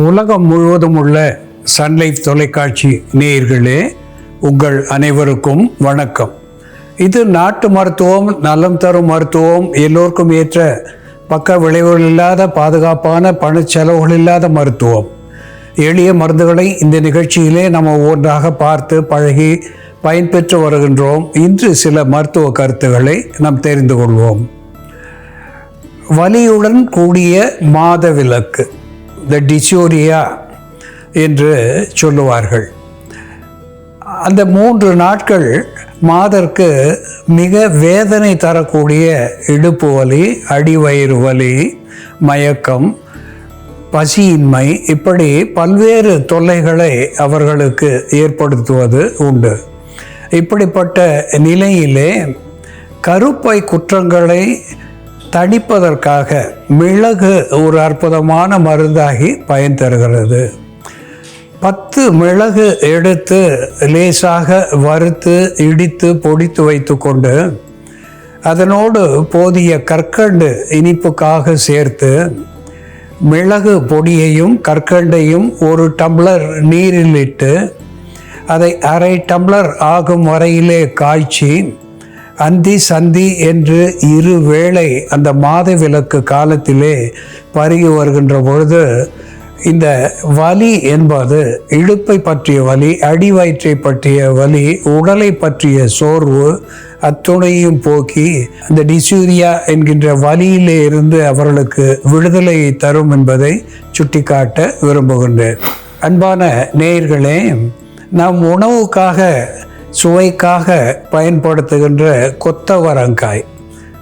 உலகம் முழுவதும் உள்ள சன்லைஃப் தொலைக்காட்சி நேயர்களே, உங்கள் அனைவருக்கும் வணக்கம். இது நாட்டு மருத்துவம், நலம் தரும் மருத்துவம், எல்லோருக்கும் ஏற்ற பக்க விளைவுகள் இல்லாத பாதுகாப்பான பணச்செலவுகள் இல்லாத மருத்துவம். எளிய மருந்துகளை இந்த நிகழ்ச்சியிலே நம்ம ஒன்றாக பார்த்து பழகி பயன்பெற்று வருகின்றோம். இன்று சில மருத்துவ கருத்துக்களை நாம் தெரிந்து கொள்வோம். வலியுடன் கூடிய மாதவிலக்கு, த டிசோரியா என்று சொல்லுவார்கள். அந்த 3 நாட்கள் மாதற்கு மிக வேதனை தரக்கூடிய இடுப்பு வலி, அடிவயிறு வலி, மயக்கம், பசியின்மை, இப்படி பல்வேறு தொல்லைகளை அவர்களுக்கு ஏற்படுத்துவது உண்டு. இப்படிப்பட்ட நிலையிலே கருப்பை குற்றங்களை தணிப்பதற்காக மிளகு ஒரு அற்புதமான மருந்தாகி பயன் தருகிறது. 10 மிளகு எடுத்து லேசாக வறுத்து இடித்து பொடித்து வைத்து கொண்டு அதனோடு போதிய கற்கண்டு இனிப்புக்காக சேர்த்து மிளகு பொடியையும் கற்கண்டையும் 1 டம்ளர் நீரில் இட்டு அதை அரை டம்ளர் ஆகும் வரையிலே காய்ச்சி அந்தி சந்தி என்று 2 வேளை அந்த மாதவிலக்கு காலத்திலே பருகி வருகின்ற பொழுது இந்த வலி என்பது இடுப்பை பற்றிய வலி, அடிவயிற்றை பற்றிய வலி, உடலை பற்றிய சோர்வு அத்துணையும் போக்கி அந்த டிசூரியா என்கின்ற வலியிலே இருந்து அவர்களுக்கு விடுதலையை தரும் என்பதை சுட்டிக்காட்ட விரும்புகின்றேன். அன்பான நேயர்களே, நாம் உணவுக்காக சுவைக்காக பயன்படுத்துகின்ற கொத்தவரங்காய்,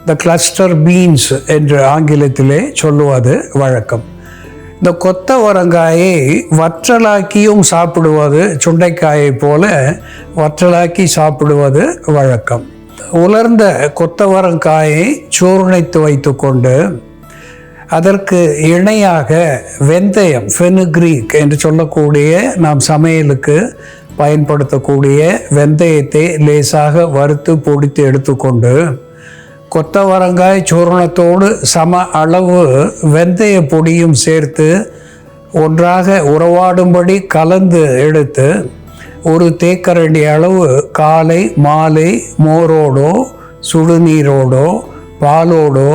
த கிளஸ்டர் பீன்ஸ் என்று ஆங்கிலத்திலே சொல்லுவது வழக்கம். இந்த கொத்தவரங்காயை வற்றலாக்கியும் சாப்பிடுவது, சுண்டைக்காயை போல வற்றலாக்கி சாப்பிடுவது வழக்கம். உலர்ந்த கொத்தவரங்காயை சூர்ணித்து வைத்து கொண்டு அதற்கு இணையாக வெந்தயம், ஃபெனுக்ரீக் என்று சொல்லக்கூடிய நாம் சமையலுக்கு பயன்படுத்தக்கூடிய வெந்தயத்தை லேசாக வறுத்து பொடித்து எடுத்துக்கொண்டு கொத்தவரங்காய் சூரணத்தோடு சம அளவு வெந்தய பொடியும் சேர்த்து ஒன்றாக உறவாடும்படி கலந்து எடுத்து 1 தேக்கரண்டி அளவு காலை மாலை மோரோடோ சுடுநீரோடோ பாலோடோ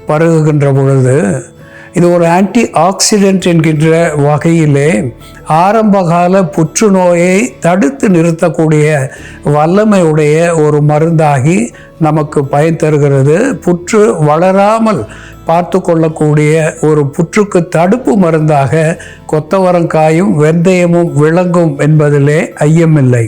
பருகுகின்ற பொழுது இது ஒரு ஆன்டி ஆக்சிடென்ட் என்கின்ற வகையிலே ஆரம்பகால புற்றுநோயை தடுத்து நிறுத்தக்கூடிய வல்லமையுடைய ஒரு மருந்தாகி நமக்கு பயன் தருகிறது. புற்று வளராமல் பார்த்து கொள்ளக்கூடிய ஒரு புற்றுக்கு தடுப்பு மருந்தாக கொத்தவரங்காயும் வெந்தயமும் விளங்கும் என்பதிலே ஐயமில்லை.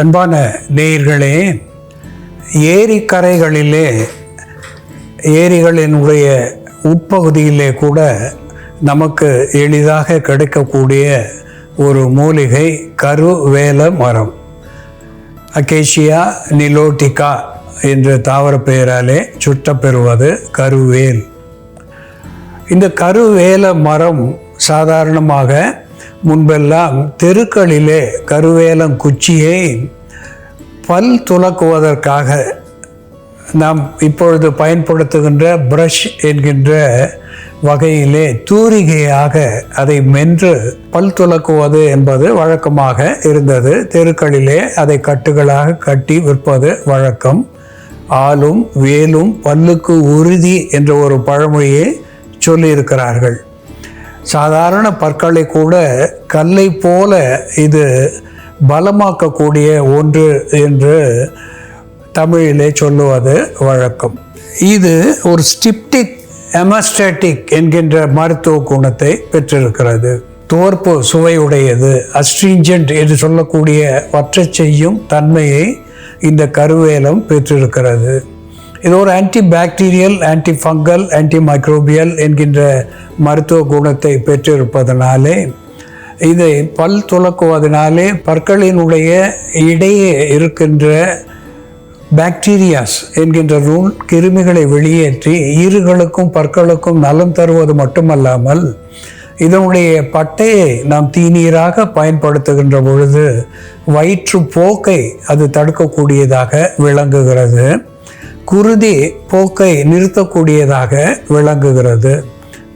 அன்பான நேயர்களே, ஏரிக்கரைகளிலே, ஏரிகளினுடைய உட்பகுதியிலே கூட நமக்கு எளிதாக கிடைக்கக்கூடிய ஒரு மூலிகை கருவேல மரம், அகேசியா நிலோட்டிகா என்ற தாவர பெயராலே சுட்டப்பெறுவது கருவேல். இந்த கருவேல மரம் சாதாரணமாக முன்பெல்லாம் தெருக்களிலே கருவேலங்குச்சியை பல் துலக்குவதற்காக நாம் இப்பொழுது பயன்படுத்துகின்ற பிரஷ் என்கின்ற வகையிலே தூரிகையாக அதை மென்று பல் துலக்குவது என்பது வழக்கமாக இருந்தது. தெருக்களிலே அதை கட்டுகளாக கட்டி விற்பது வழக்கம். ஆலும் வேலும் பல்லுக்கு உறுதி என்ற ஒரு பழமொழியை சொல்லியிருக்கிறார்கள். சாதாரண பற்களை கூட கல்லை போல இது பலமாக்கக்கூடிய ஒன்று என்று தமிழிலே சொல்லுவது வழக்கம். இது ஒரு ஸ்டிப்டிக் எமஸ்டாட்டிக் என்கின்ற மருத்துவ குணத்தை பெற்றிருக்கிறது. துவர்ப்பு சுவையுடையது, அஸ்ட்ரிஞ்சன்ட் என்று சொல்லக்கூடிய வற்றச் செய்யும் தன்மையை இந்த கருவேலம் பெற்றிருக்கிறது. இது ஒரு anti bacterial, anti fungal, anti microbial என்கின்ற மருத்துவ குணத்தை பெற்றிருப்பதனாலே இதை பல் துலக்குவதனாலே பற்களினுடைய இடையே இருக்கின்ற பாக்டீரியாஸ் என்கின்ற கிருமிகளை வெளியேற்றி ஈறுகளுக்கும் பற்களுக்கும் நலம் தருவது மட்டுமல்லாமல் இதனுடைய பட்டையை நாம் தீநீராக பயன்படுத்துகின்ற பொழுது வயிற்றுப்போக்கை அது தடுக்கக்கூடியதாக விளங்குகிறது. குருதி போக்கை நிறுத்தக்கூடியதாக விளங்குகிறது.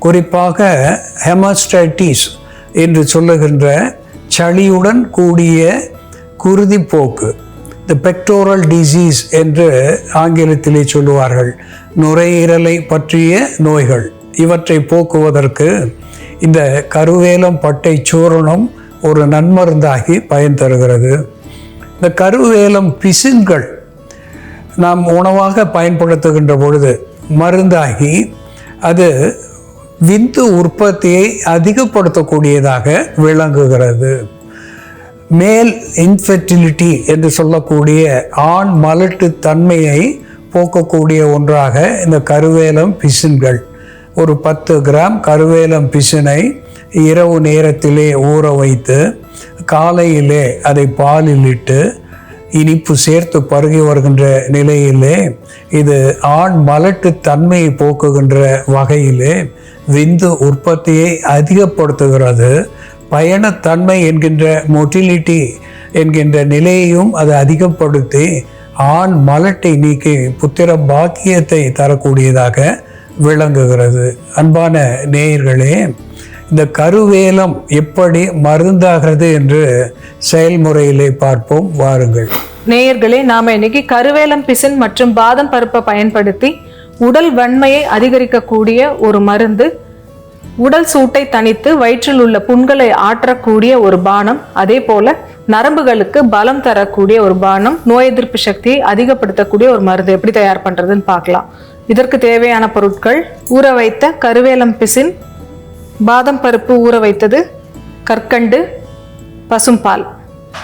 குறிப்பாக ஹெமஸ்டைட்டிஸ் என்று சொல்லுகின்ற சளியுடன் கூடிய குருதிப்போக்கு, தி பெக்டோரல் டிசீஸ் என்று ஆங்கிலத்திலே சொல்லுவார்கள், நுரையீரலை பற்றிய நோய்கள், இவற்றை போக்குவதற்கு இந்த கருவேலம் பட்டை சூரணம் ஒரு நன்மருந்தாகி பயன் தருகிறது. இந்த கருவேலம் பிசின்கள் நாம் உணவாக பயன்படுத்துகின்ற பொழுது மருந்தாகி அது விந்து உற்பத்தியை அதிகப்படுத்தக்கூடியதாக விளங்குகிறது. மேல் இன்ஃபெர்டிலிட்டி என்று சொல்லக்கூடிய ஆண் மலட்டு தன்மையை போக்கக்கூடிய ஒன்றாக இந்த கருவேலம் பிசின்கள், ஒரு 10 கிராம் கருவேலம் பிசினை இரவு நேரத்திலே ஊற வைத்து காலையிலே அதை பாலில் இட்டு இனிப்பு சேர்த்து பருகி வருகின்ற நிலையிலே இது ஆண் மலட்டு தன்மையை போக்குகின்ற வகையிலே விந்து உற்பத்தியை அதிகப்படுத்துகிறது. பயணத்தன்மை என்கின்ற மொட்டிலிட்டி என்கின்ற நிலையையும் அது அதிகப்படுத்தி ஆண் மலட்டை நீக்கி புத்திர பாக்கியத்தை தரக்கூடியதாக விளங்குகிறது. அன்பான நேயர்களே, இந்த கருவேலம் எப்படி மருந்தாகிறது என்று செயல்முறையிலே பார்ப்போம், வாருங்கள். நேயர்களே, நாம இன்னைக்கு கருவேலம் பிசின் மற்றும் பாதம் பருப்பை பயன்படுத்தி உடல் வன்மையை அதிகரிக்கக்கூடிய ஒரு மருந்து, உடல் சூட்டை தணித்து வயிற்றில் உள்ள புண்களை ஆற்றக்கூடிய ஒரு பானம், அதே போல நரம்புகளுக்கு பலம் தரக்கூடிய ஒரு பானம், நோய் எதிர்ப்பு சக்தியை அதிகப்படுத்தக்கூடிய ஒரு மருந்து எப்படி தயார் பண்றதுன்னு பார்க்கலாம். இதற்கு தேவையான பொருட்கள்: ஊற வைத்த கருவேலம் பிசின், பாதம் பருப்பு ஊற வைத்தது, கற்கண்டு, பசும்பால்.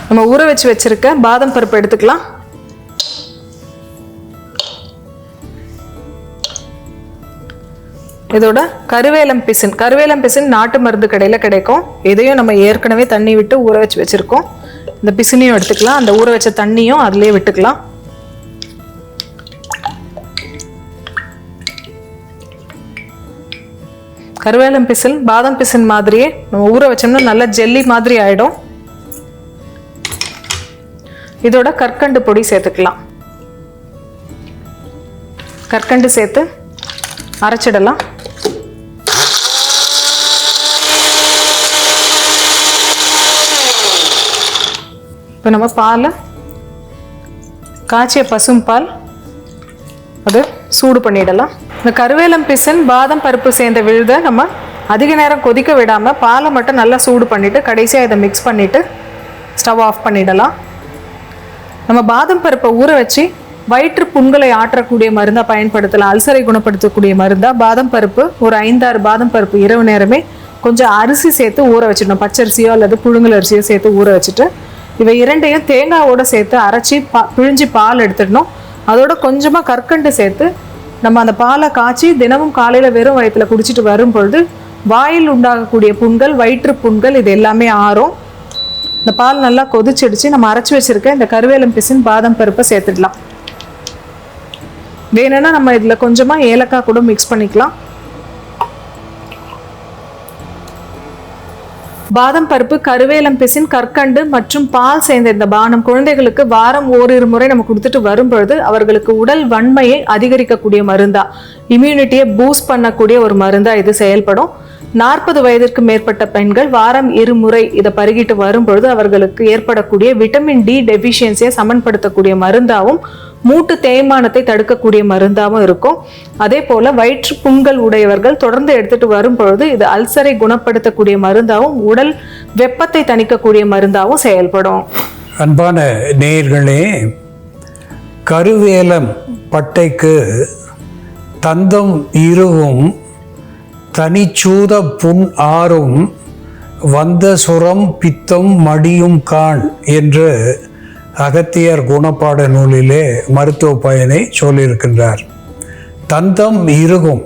நம்ம ஊற வச்சிருக்க பாதம் பருப்பு எடுத்துக்கலாம். இதோட கருவேலம் பிசின் நாட்டு மருந்து கடையில் கிடைக்கும். இதையும் நம்ம ஏற்கனவே தண்ணி விட்டு ஊற வச்சிருக்கோம். இந்த பிசினையும் எடுத்துக்கலாம், அந்த ஊற வச்ச தண்ணியும் அதுலேயே விட்டுக்கலாம். கருவேலம் பிசின் பாதாம் பிசின் மாதிரியே நம்ம ஊற வச்சோம்னா நல்ல ஜெல்லி மாதிரி ஆயிடும். இதோட கற்கண்டு பொடி சேர்த்துக்கலாம். கற்கண்டு சேர்த்து அரைச்சிடலாம். இப்போ நம்ம பாலை காய்ச்சிய பசும்பால் அது சூடு பண்ணிடலாம். இந்த கருவேலம் பிசின் பாதம் பருப்பு சேர்ந்த விழுத நம்ம அதிக நேரம் கொதிக்க விடாமல் பாலை மட்டும் நல்லா சூடு பண்ணிவிட்டு கடைசியாக இதை மிக்ஸ் பண்ணிவிட்டு ஸ்டவ் ஆஃப் பண்ணிடலாம். நம்ம பாதம் பருப்பை ஊற வச்சு வயிற்று புண்களை ஆற்றக்கூடிய மருந்தாக பயன்படுத்தலாம். அல்சரை குணப்படுத்தக்கூடிய மருந்தாக பாதம் பருப்பு ஒரு 5-6 பாதம் பருப்பு இரவு நேரமே கொஞ்சம் அரிசி சேர்த்து ஊற வச்சிடணும். பச்சரிசியோ அல்லது புழுங்கல் அரிசியோ சேர்த்து ஊற வச்சுட்டு இவை இரண்டையும் தேங்காவோடு சேர்த்து அரைச்சி பிழிஞ்சி பால் எடுத்துடணும். அதோட கொஞ்சமாக கற்கண்டு சேர்த்து நம்ம அந்த பாலை காய்ச்சி தினமும் காலையில் வெறும் வயிற்றில் குடிச்சிட்டு வரும் பொழுது வாயில் உண்டாகக்கூடிய புண்கள், வயிற்று புண்கள் இது எல்லாமே ஆறும். இந்த பால் நல்லா கொதிச்சிடுச்சு. நம்ம அரைச்சி வச்சிருக்க இந்த கருவேலம் பிசின் பாதம் பருப்பை சேர்த்துடலாம். வேணும்னா நம்ம இதில் கொஞ்சமாக ஏலக்காய் கூட மிக்ஸ் பண்ணிக்கலாம். பாதம் பருப்பு, கருவேலம் பிசின், கற்கண்டு மற்றும் பால் சேர்ந்த இந்த பானம் குழந்தைகளுக்கு வாரம் ஓரிரு முறை நம்ம கொடுத்துட்டு வரும்பொழுது அவர்களுக்கு உடல் வன்மையை அதிகரிக்கக்கூடிய மருந்தா, இம்யூனிட்டியை பூஸ்ட் பண்ணக்கூடிய ஒரு மருந்தா இது செயல்படும். 40 வயதிற்கு மேற்பட்ட பெண்கள் வாரம் 2 முறை இதை பருகிட்டு வரும்பொழுது அவர்களுக்கு ஏற்படக்கூடிய விட்டமின் டி டெஃபிஷியன்சியை சமன்படுத்தக்கூடிய மருந்தாகவும் மூட்டு தேய்மானத்தை தடுக்கக்கூடிய மருந்தாகவும் இருக்கும். அதே போல வயிற்று புண்கள் உடையவர்கள் தொடர்ந்து எடுத்துட்டு வரும்பொழுது இது அல்சரை குணப்படுத்தக்கூடிய மருந்தாகவும் உடல் வெப்பத்தை தணிக்கக்கூடிய மருந்தாகவும் செயல்படும். அன்பான நேயர்களே, கருவேலம் பட்டைக்கு தந்தம் இருவும் தனிச்சூத புண் ஆறும் வந்த சுரம் பித்தம் மடியும் காண் என்று அகத்தியர் குணப்பாட நூலிலே மருத்துவ பயனை சொல்லியிருக்கின்றார். தந்தம் இறுகும்,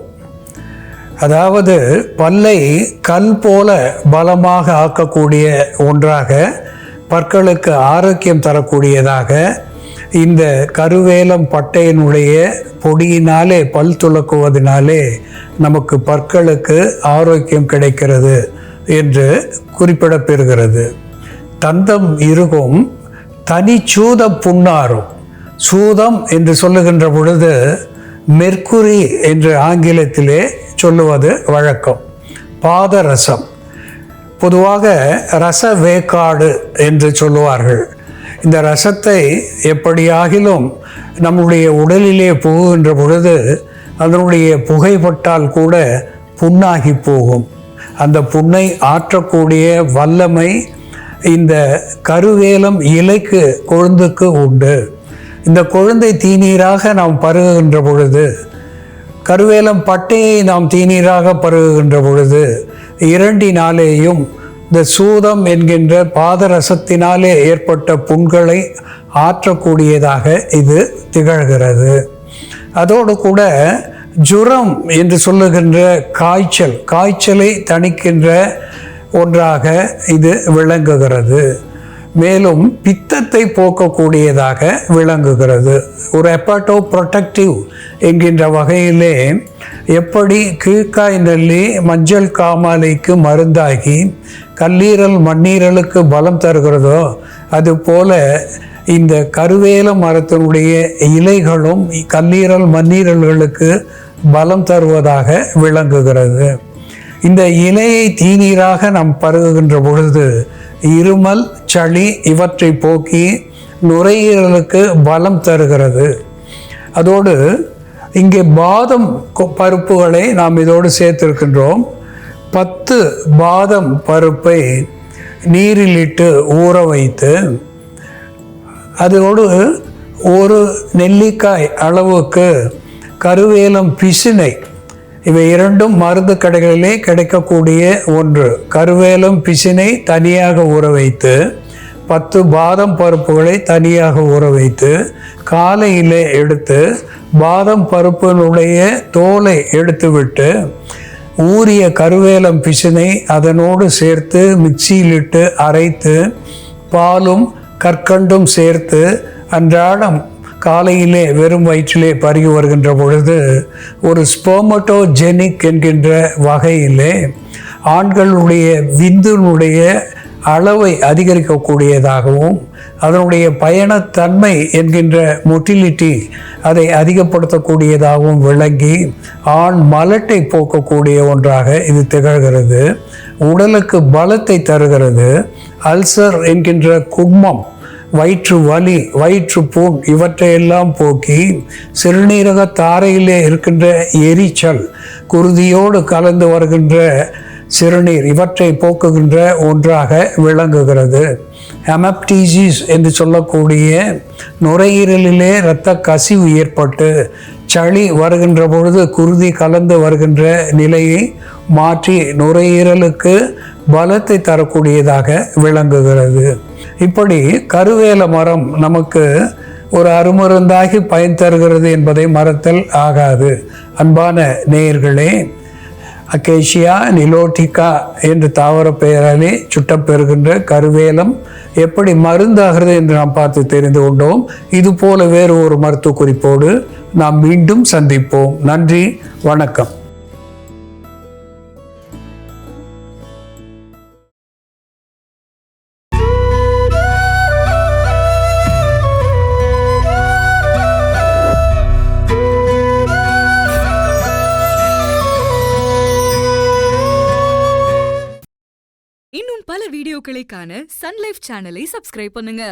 அதாவது பல்லை கல் போல பலமாக ஆக்கக்கூடிய ஒன்றாக, பற்களுக்கு ஆரோக்கியம் தரக்கூடியதாக இந்த கருவேலம் பட்டையினுடைய பொடியினாலே பல் துலக்குவதனாலே நமக்கு பற்களுக்கு ஆரோக்கியம் கிடைக்கிறது என்று குறிப்பிடப்பெறுகிறது. தந்தம் இருகும் தனிச்சூத புண்ணாரும். சூதம் என்று சொல்லுகின்ற பொழுது மெர்க்குரி என்று ஆங்கிலத்திலே சொல்லுவது வழக்கம். பாதரசம் பொதுவாக ரச வேக்காடு என்று சொல்லுவார்கள். இந்த ரசத்தை எப்படியாகிலும் நம்முடைய உடலிலே புகுகின்ற பொழுது அதனுடைய புகைப்பட்டால் கூட புண்ணாகி போகும். அந்த புண்ணை ஆற்றக்கூடிய வல்லமை இந்த கருவேலம் இலைக்கு கொழுந்துக்கு உண்டு. இந்த கொழுந்தை தீநீராக நாம் பருகுகின்ற பொழுது, கருவேலம் பட்டையை நாம் தீநீராக பருகுகின்ற பொழுது இரண்டினாலேயும் இந்த சூதம் என்கின்ற பாதரசத்தினாலே ஏற்பட்ட புண்களை ஆற்றக்கூடியதாக இது திகழ்கிறது. அதோடு கூட ஜுரம் என்று சொல்லுகின்ற காய்ச்சலை தணிக்கின்ற ஒன்றாக இது விளங்குகிறது. மேலும் பித்தத்தை போக்கக்கூடியதாக விளங்குகிறது. ஒரு ஹெப்பாட்டோ ப்ரொடெக்டிவ் என்கின்ற வகையிலே எப்படி கீழ்காய் நெல்லி மஞ்சள் காமாலைக்கு மருந்தாகி கல்லீரல் மண்ணீரலுக்கு பலம் தருகிறதோ அதுபோல இந்த கருவேல மரத்தினுடைய இலைகளும் கல்லீரல் மண்ணீரல்களுக்கு பலம் தருவதாக விளங்குகிறது. இந்த இலையை தீநீராக நாம் பருகுகின்ற பொழுது இருமல், சளி இவற்றை போக்கி நுரையீரலுக்கு பலம் தருகிறது. அதோடு இங்கே பாதம் பருப்புகளை நாம் இதோடு சேர்த்திருக்கின்றோம். 10 பாதம் பருப்பை நீரிலிட்டு ஊற வைத்து அதோடு ஒரு நெல்லிக்காய் அளவுக்கு கருவேலம் பிசினை, இவை இரண்டும் மருந்து கடைகளிலே கிடைக்கக்கூடிய ஒன்று. கருவேலம் பிசினை தனியாக ஊற வைத்து 10 பாதம் பருப்புகளை தனியாக ஊற வைத்து காலையிலே எடுத்து பாதம் பருப்பினுடைய தோலை எடுத்துவிட்டு ஊறிய கருவேலம் பிசினை அதனோடு சேர்த்து மிக்சியிலிட்டு அரைத்து பாலும் கற்கண்டும் சேர்த்து அன்றாடம் காலையிலே வெறும் வயிற்றிலே பருகி வருகின்ற பொழுது ஒரு ஸ்பெர்மட்டோஜெனிக் என்கின்ற வகையிலே ஆண்களுடைய விந்தினுடைய அளவை அதிகரிக்கக்கூடியதாகவும் அதனுடைய பயணத்தன்மை என்கின்ற மொட்டிலிட்டி அதை அதிகப்படுத்தக்கூடியதாகவும் விளங்கி ஆண் மலட்டை போக்கக்கூடிய ஒன்றாக இது திகழ்கிறது. உடலுக்கு பலத்தை தருகிறது. அல்சர் என்கின்ற குன்மம், வயிற்று வலி, வயிற்று புண் இவற்றையெல்லாம் போக்கி சிறுநீரக தாரையிலே இருக்கின்ற எரிச்சல், குருதியோடு கலந்து வருகின்ற சிறுநீர் இவற்றை போக்குகின்ற ஒன்றாக விளங்குகிறது. ஹெமப்டீசிஸ் என்று சொல்லக்கூடிய நுரையீரலிலே இரத்த கசிவு ஏற்பட்டு சளி வருகின்ற பொழுது குருதி கலந்து வருகின்ற நிலையை மாற்றி நுரையீரலுக்கு பலத்தை தரக்கூடியதாக விளங்குகிறது. இப்படி கருவேல மரம் நமக்கு ஒரு அருமருந்தாகி பயன் தருகிறது என்பதை மறத்தல் ஆகாது. அன்பான நேயர்களே, அகேஷியா நிலோட்டிகா என்று தாவர பெயராலே சுட்டப்பெறுகின்ற கருவேலம் எப்படி மருந்தாகிறது என்று நாம் பார்த்து தெரிந்து கொண்டோம். இது போல வேறு ஒரு மருத்துவ குறிப்போடு நாம் மீண்டும் சந்திப்போம். நன்றி, வணக்கம். இன்னும் பல வீடியோக்களை காண சன் லைஃப் சேனலை சப்ஸ்கிரைப் பண்ணுங்க.